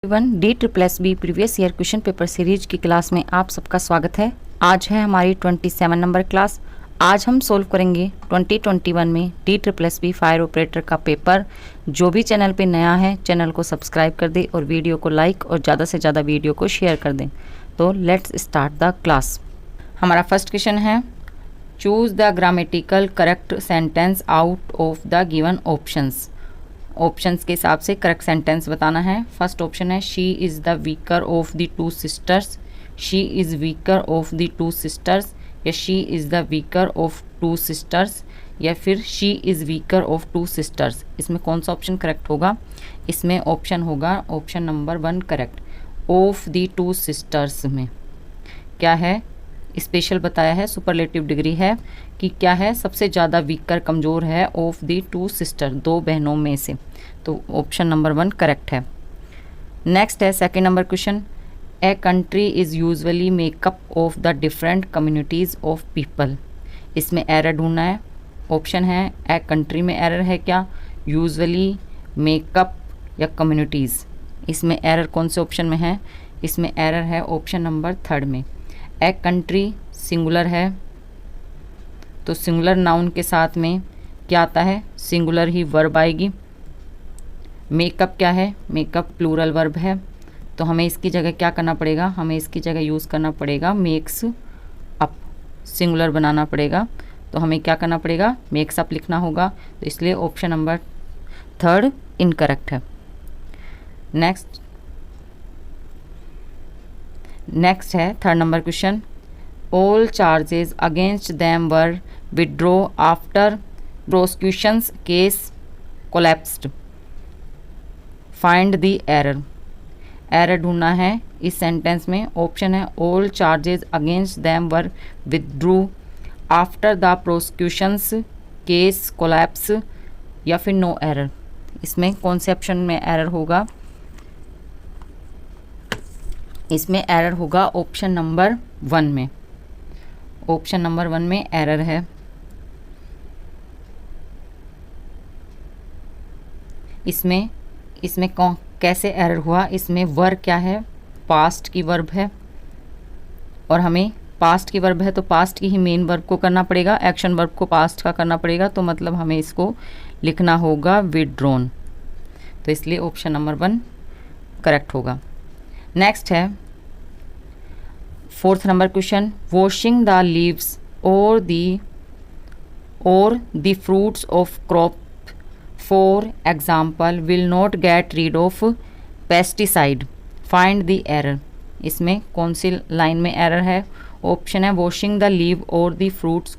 One D++B previous year question paper series की class में आप सबका स्वागत है। आज है हमारी 27 नंबर क्लास। आज हम सोल्व करेंगे 2021 में D++B फायर ऑपरेटर का पेपर। जो भी चैनल पे नया है चैनल को सब्सक्राइब कर दे और वीडियो को लाइक और ज़्यादा से ज़्यादा वीडियो को शेयर कर दें। तो लेट्स स्टार्ट द क्लास। हमारा फर्स्ट क्वेश्चन है, choose the grammatical correct sentence out of the given options. Options के हिसाब से करेक्ट सेंटेंस बताना है। फर्स्ट ऑप्शन है, she is the weaker of the two sisters. She is weaker of the two sisters, या she is the weaker of two sisters, या फिर she is weaker of two sisters. इसमें कौन सा option correct होगा? इसमें option होगा option number 1 correct. Of the two sisters में क्या है? स्पेशल बताया है, सुपरलेटिव डिग्री है कि क्या है, सबसे ज़्यादा वीकर कमज़ोर है ऑफ द टू सिस्टर, दो बहनों में से। तो ऑप्शन नंबर 1 करेक्ट है। नेक्स्ट है second number question, a country is usually makeup of the different communities of people. इसमें एरर ढूंढना है। ऑप्शन है, ए कंट्री में एरर है क्या, यूजुअली, मेकअप या कम्युनिटीज़। इसमें एरर कौन से ऑप्शन में है? इसमें एरर है ऑप्शन नंबर 3 में। ए कंट्री सिंगुलर है, तो सिंगुलर नाउन के साथ में क्या आता है? सिंगुलर ही वर्ब आएगी। मेकअप क्या है? मेकअप प्लूरल वर्ब है, तो हमें इसकी जगह क्या करना पड़ेगा? हमें इसकी जगह यूज़ करना पड़ेगा मेक्स अप, सिंगुलर बनाना पड़ेगा। तो हमें क्या करना पड़ेगा? मेक्स अप लिखना होगा। तो इसलिए ऑप्शन नंबर 3 इनकरेक्ट है। नेक्स्ट है third number question, all charges against them were withdraw after prosecutions case collapsed, find the error. Error ढूंढना है इस सेंटेंस में। ऑप्शन है, all charges against them were withdraw after the prosecutions case collapse, या फिर no error. इसमें कौन से ऑप्शन में एरर होगा? इसमें एरर होगा ऑप्शन नंबर 1 में। ऑप्शन नंबर 1 में एरर है। इसमें कैसे एरर हुआ? इसमें वर्ब क्या है? पास्ट की वर्ब है, और हमें पास्ट की वर्ब है तो पास्ट की ही मेन वर्ब को करना पड़ेगा, एक्शन वर्ब को पास्ट का करना पड़ेगा। तो मतलब हमें इसको लिखना होगा विड्रॉन। तो इसलिए ऑप्शन नंबर 1 करेक्ट होगा। नेक्स्ट है fourth number question, washing the leaves और the fruits of crop for example will not get rid of pesticide, find the error. इसमें कौन सी लाइन में एरर है? ऑप्शन है, वॉशिंग द लीव और the fruits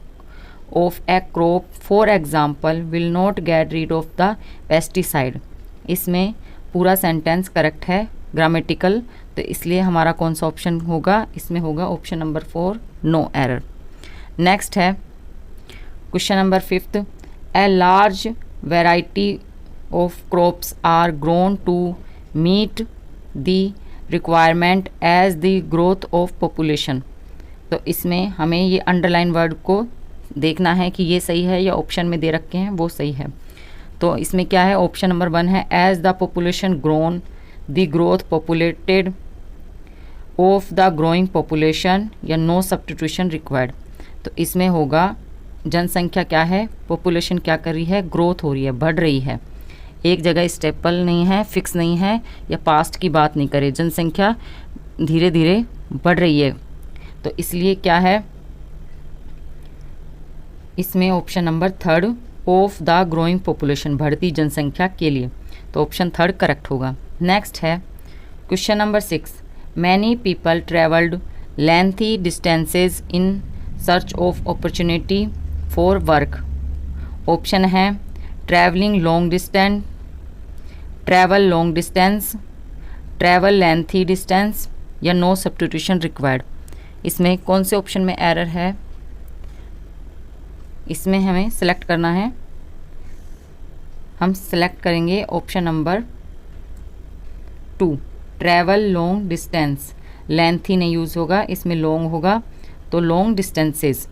of a crop for example will not get rid of the pesticide. इसमें पूरा sentence correct है, ग्रामेटिकल। तो इसलिए हमारा कौन सा ऑप्शन होगा? इसमें होगा option number 4 no error. Next है question number 5, a large variety of crops are grown to meet the requirement as the growth of population. तो इसमें हमें ये अंडरलाइन वर्ड को देखना है कि ये सही है या ऑप्शन में दे रखे हैं वो सही है। तो इसमें क्या है? ऑप्शन नंबर 1 है, as the population grown the growth populated of the growing population, या नो सब्स्टिट्यूशन रिक्वायर्ड। तो इसमें होगा जनसंख्या क्या है? पॉपुलेशन क्या कर रही है? ग्रोथ हो रही है, बढ़ रही है। एक जगह स्टेबल नहीं है, फिक्स नहीं है, या पास्ट की बात नहीं करे, जनसंख्या धीरे धीरे बढ़ रही है। तो इसलिए क्या है? इसमें option number 3 of the growing population, बढ़ती जनसंख्या के लिए। तो ऑप्शन 3 करेक्ट होगा। नेक्स्ट है question number 6, many people travelled lengthy distances in search of opportunity for work. Option है, travelling long distance, travel long distance, travel lengthy distance, या no substitution required. इसमें कौन से ऑप्शन में एरर है? इसमें हमें सेलेक्ट करना है। हम सेलेक्ट करेंगे option number 2, travel long distance. Lengthy नहीं यूज़ होगा, इसमें लॉन्ग होगा, तो लॉन्ग डिस्टेंसेस।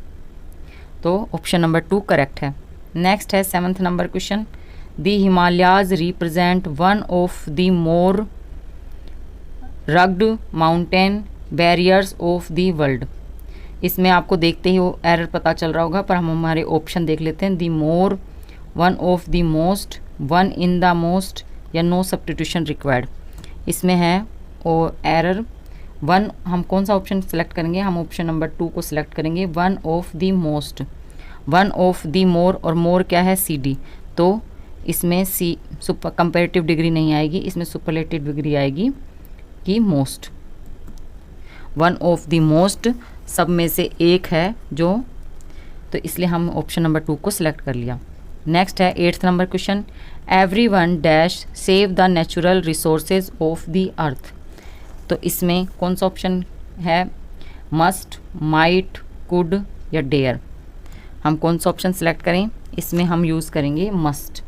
तो ऑप्शन नंबर 2 करेक्ट है। नेक्स्ट है 7th number question, The Himalayas represent one of the more rugged mountain barriers of the world. इसमें आपको देखते ही वो एरर पता चल रहा होगा, पर हम हमारे ऑप्शन देख लेते हैं। The more, one of the most, one in the most, या नो सब्स्टिट्यूशन रिक्वायर्ड। इसमें है और एरर वन। हम कौन सा ऑप्शन सेलेक्ट करेंगे? हम ऑप्शन नंबर 2 को सिलेक्ट करेंगे, one of the most. One of the more, और मोर क्या है? CD। तो इसमें सी सुपर कंपेरेटिव डिग्री नहीं आएगी, इसमें सुपरलेटिव डिग्री आएगी कि most. One of the most सब में से एक है जो, तो इसलिए हम ऑप्शन नंबर 2 को सिलेक्ट कर लिया। नेक्स्ट है 8th number question, everyone dash save the natural resources of the earth. तो इसमें कौन सा ऑप्शन है? मस्ट, माइट, कुड या डेयर। हम कौन सा ऑप्शन सेलेक्ट करें? इसमें हम यूज़ करेंगे मस्ट।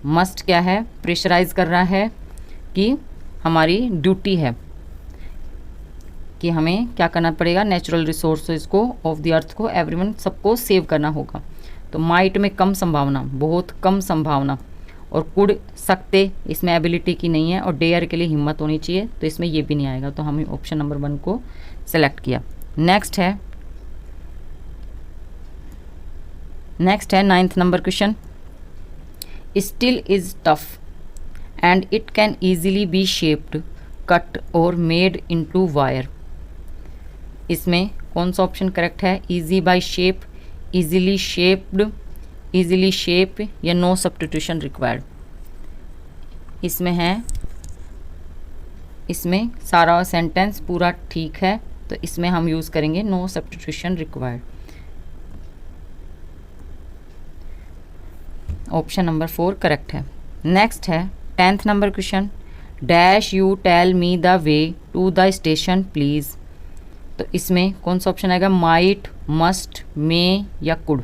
मस्ट क्या है? प्रेशराइज कर रहा है कि हमारी ड्यूटी है कि हमें क्या करना पड़ेगा, नेचुरल रिसोर्सेज को ऑफ द अर्थ को एवरीवन सबको सेव करना होगा। तो माइट में कम संभावना, बहुत कम संभावना, और कुड सकते, इसमें एबिलिटी की नहीं है, और डेयर के लिए हिम्मत होनी चाहिए, तो इसमें ये भी नहीं आएगा। तो हमने ऑप्शन नंबर 1 को सेलेक्ट किया। नेक्स्ट है 9th number question, steel is tough and it can easily be shaped, cut और मेड इनटू वायर। इसमें कौन सा ऑप्शन करेक्ट है? Easy by shape, easily shaped, easily shape, या नो सब्स्टिट्यूशन रिक्वायर्ड। इसमें है, इसमें सारा सेंटेंस पूरा ठीक है, तो इसमें हम यूज़ करेंगे no substitution required. Option number 4 correct है। नेक्स्ट है 10th number question, dash you tell me the way to the station please. तो इसमें कौन सा ऑप्शन आएगा? माइट, मस्ट, मे या कुड।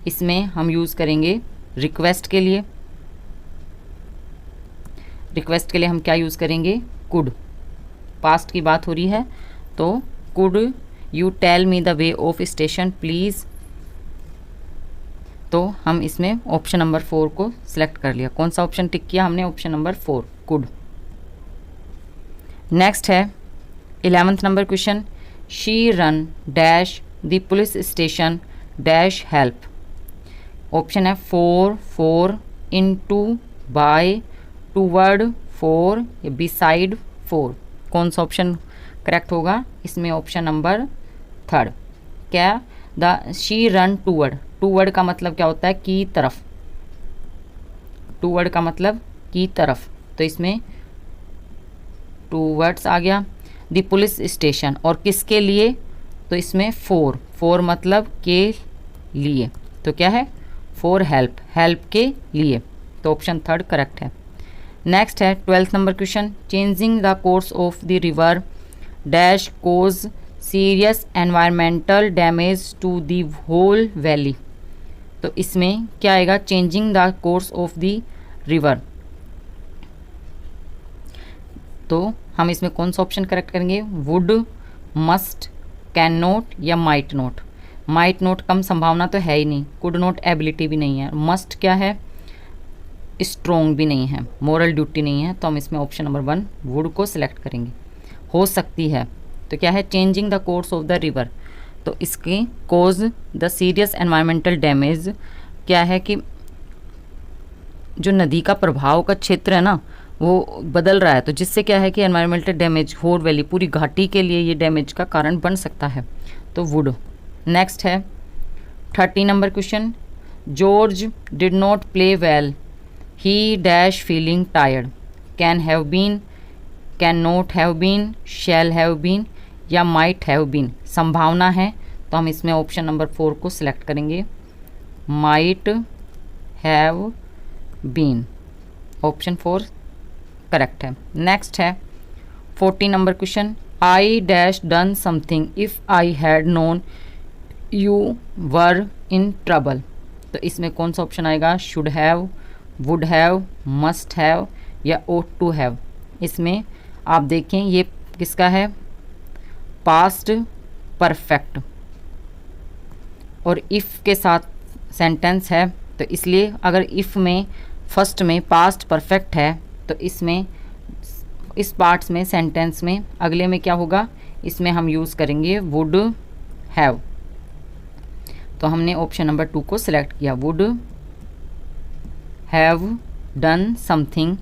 इसमें हम यूज़ करेंगे रिक्वेस्ट के लिए। रिक्वेस्ट के लिए हम क्या यूज़ करेंगे? कुड। पास्ट की बात हो रही है, तो could you tell me the way of station please. तो हम इसमें ऑप्शन नंबर 4 को सिलेक्ट कर लिया। कौन सा ऑप्शन टिक किया हमने? Option number 4, could. नेक्स्ट है 11th number question, she run dash the police station dash help. Option है 4, 4, इनटू, बाय, टूवर्ड, 4 या बिसाइड 4। कौन सा ऑप्शन करेक्ट होगा? इसमें ऑप्शन नंबर 3। क्या? The she run toward. Toward का मतलब क्या होता है? की तरफ। टूवर्ड का मतलब की तरफ, तो इसमें टूवर्ड्स आ गया। द पुलिस स्टेशन, और किसके लिए? तो इसमें 4, 4 मतलब के लिए, तो क्या है? फॉर हेल्प, हेल्प के लिए, तो ऑप्शन 3 करेक्ट है। नेक्स्ट है 12th number question, changing the course of the river dash cause serious environmental damage to the whole valley. तो इसमें क्या आएगा? Changing the course of the river. तो हम इसमें कौन सा ऑप्शन करेक्ट करेंगे? वुड, मस्ट, कैन नॉट या माइट नॉट। माइट नॉट कम संभावना तो है ही नहीं, कुड नॉट एबिलिटी भी नहीं है, मस्ट क्या है? स्ट्रोंग भी नहीं है, मोरल ड्यूटी नहीं है, तो हम इसमें ऑप्शन नंबर 1 वुड को सिलेक्ट करेंगे। हो सकती है, तो क्या है? Changing the course of the river, तो इसकी cause the serious environmental damage क्या है कि जो नदी का प्रभाव का क्षेत्र है ना, वो बदल रहा है, तो जिससे क्या है कि एनवायरमेंटल डैमेज, होल वैली, पूरी घाटी के लिए ये डैमेज का कारण बन सकता है, तो वुड। नेक्स्ट है 30 number question, George did not play well, he dash feeling tired. Can have been, can not have been, shall have been या माइट हैव बीन। संभावना है, तो हम इसमें ऑप्शन नंबर 4 को सिलेक्ट करेंगे, might have been. Option 4 correct है। Next है 40 number question, I dash done something if I had known you were in trouble. तो इसमें कौन सा ऑप्शन आएगा? Should have, would have, must have या ought टू हैव। इसमें आप देखें ये किसका है? पास्ट परफेक्ट, और इफ़ के साथ सेंटेंस है, तो इसलिए अगर इफ़ में फर्स्ट में पास्ट परफेक्ट है, तो इसमें इस पार्ट्स में, सेंटेंस में, अगले में क्या होगा, इसमें हम यूज़ करेंगे वुड हैव। तो हमने ऑप्शन नंबर 2 को सिलेक्ट किया, would have done something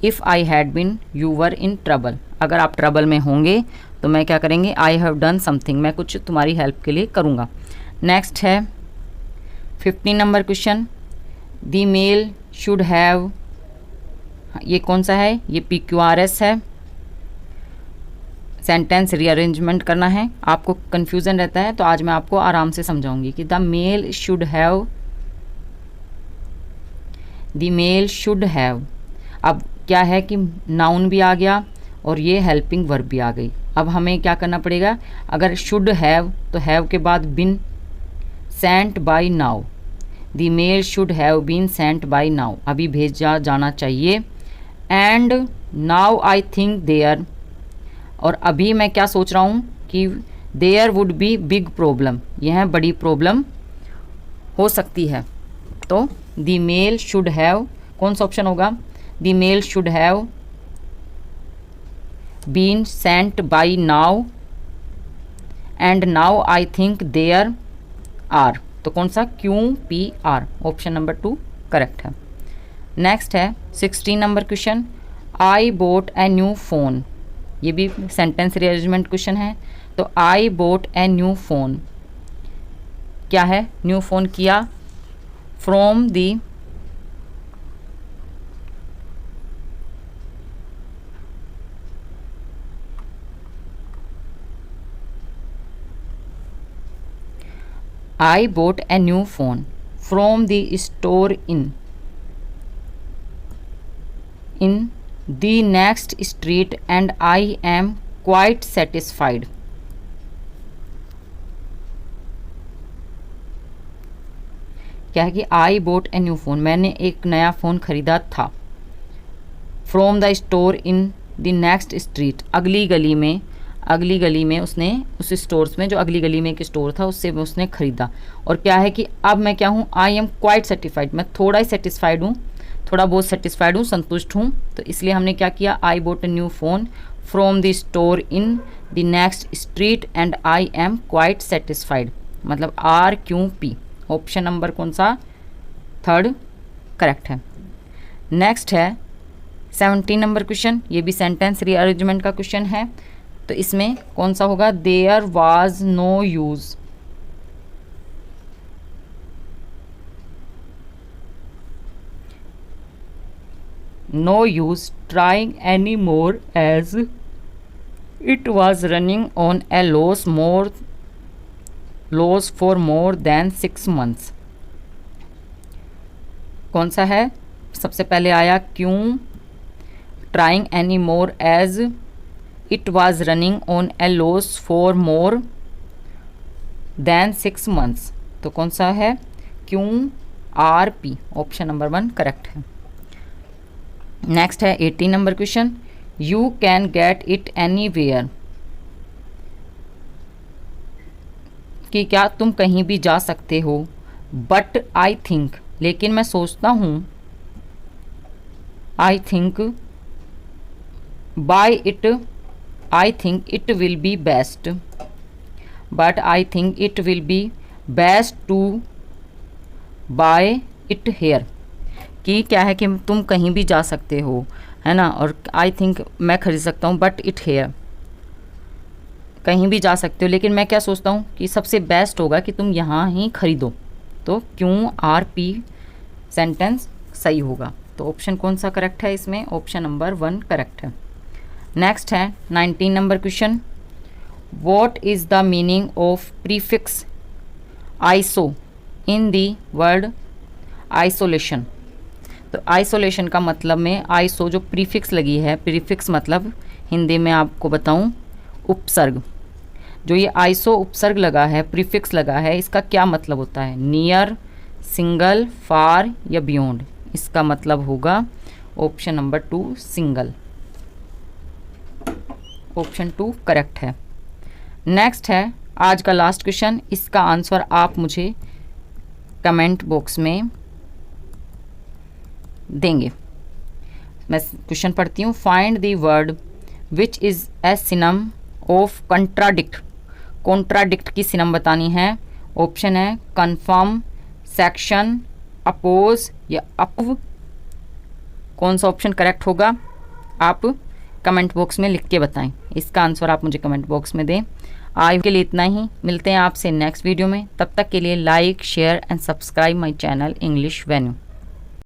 if I had been you were in trouble. अगर आप ट्रबल में होंगे तो मैं क्या करेंगे, आई हैव डन समथिंग, मैं कुछ तुम्हारी हेल्प के लिए करूँगा। नेक्स्ट है 15 number question, the mail should have, ये कौन सा है, ये PQRS है। सेंटेंस रीअरेंजमेंट करना है, आपको कन्फ्यूज़न रहता है तो आज मैं आपको आराम से समझाऊंगी कि the mail should have, the mail should have, अब क्या है कि नाउन भी आ गया और ये हेल्पिंग वर्ब भी आ गई। अब हमें क्या करना पड़ेगा, अगर शुड हैव तो हैव के बाद been sent by now, the mail should have been sent by now, अभी भेजा जाना चाहिए। And now I think there, और अभी मैं क्या सोच रहा हूँ कि there would be big problem, यह बड़ी प्रॉब्लम हो सकती है। तो द मेल शुड हैव, कौन सा ऑप्शन होगा, the mail should have been sent by now and now I think there are, तो कौन सा, QPR, ऑप्शन नंबर 2 करेक्ट है। नेक्स्ट है 16 number question, I bought a new phone, ये भी सेंटेंस रीअरेंजमेंट क्वेश्चन है। तो I bought a new phone, क्या है, न्यू फ़ोन किया from the, I bought a new phone from the store in the next street and I am quite satisfied. क्या है कि I bought a new phone, मैंने एक नया phone खरीदा था। From the store in the next street, अगली गली में उसने, उस स्टोर्स में जो अगली गली में एक स्टोर था उससे उसने ख़रीदा। और क्या है कि अब मैं क्या हूँ, आई एम क्वाइट सेटिस्फाइड, मैं थोड़ा ही सेटिस्फाइड हूँ, थोड़ा बहुत सेटिस्फाइड हूँ, संतुष्ट हूँ। तो इसलिए हमने क्या किया, I bought a new phone from the store in the next street and I am quite satisfied, मतलब RQP, ऑप्शन नंबर कौन सा, 3 करेक्ट है। नेक्स्ट है 17 नंबर क्वेश्चन, ये भी सेंटेंस रीअरेंजमेंट का क्वेश्चन है। तो इसमें कौन सा होगा, there was no use, no use trying any more as it was running on a loss for more than 6 months। कौन सा है, सबसे पहले आया क्यों, trying any more as it was running on a loss for more than 6 months, तो कौन सा है, QRP, ऑप्शन नंबर 1 करेक्ट है। नेक्स्ट है 18 number question, you can get it anywhere, कि क्या तुम कहीं भी जा सकते हो, बट आई थिंक, लेकिन मैं सोचता हूँ, I think buy it, I think it will be best, but I think it will be best to buy it here, कि क्या है कि तुम कहीं भी जा सकते हो, है ना, और आई थिंक मैं खरीद सकता हूँ, बट इट हेयर, कहीं भी जा सकते हो, लेकिन मैं क्या सोचता हूँ कि सबसे बेस्ट होगा कि तुम यहाँ ही खरीदो। तो QRP सेंटेंस सही होगा। तो ऑप्शन कौन सा करेक्ट है इसमें, ऑप्शन नंबर 1 करेक्ट है। नेक्स्ट है 19 number question, what is the meaning of prefix iso in the word isolation. तो आइसोलेशन का मतलब में आइसो जो प्रीफिक्स लगी है, प्रीफिक्स मतलब हिंदी में आपको बताऊं उपसर्ग, जो ये आइसो उपसर्ग लगा है, प्रीफिक्स लगा है, इसका क्या मतलब होता है, नियर, सिंगल, फार या बियॉन्ड। इसका मतलब होगा option number 2 single, option 2 correct है। नेक्स्ट है आज का लास्ट क्वेश्चन, इसका आंसर आप मुझे कमेंट बॉक्स में देंगे। मैं क्वेश्चन पढ़ती हूँ। Find the word which is a synonym of contradict. Contradict की सिनम बतानी है। ऑप्शन है कन्फर्म, सेक्शन, अपोज या अप्व। कौन सा ऑप्शन करेक्ट होगा आप कमेंट बॉक्स में लिख के बताएं। इसका आंसर आप मुझे कमेंट बॉक्स में दें। आज के लिए इतना ही, मिलते हैं आपसे नेक्स्ट वीडियो में। तब तक के लिए like, share and subscribe my channel English venue.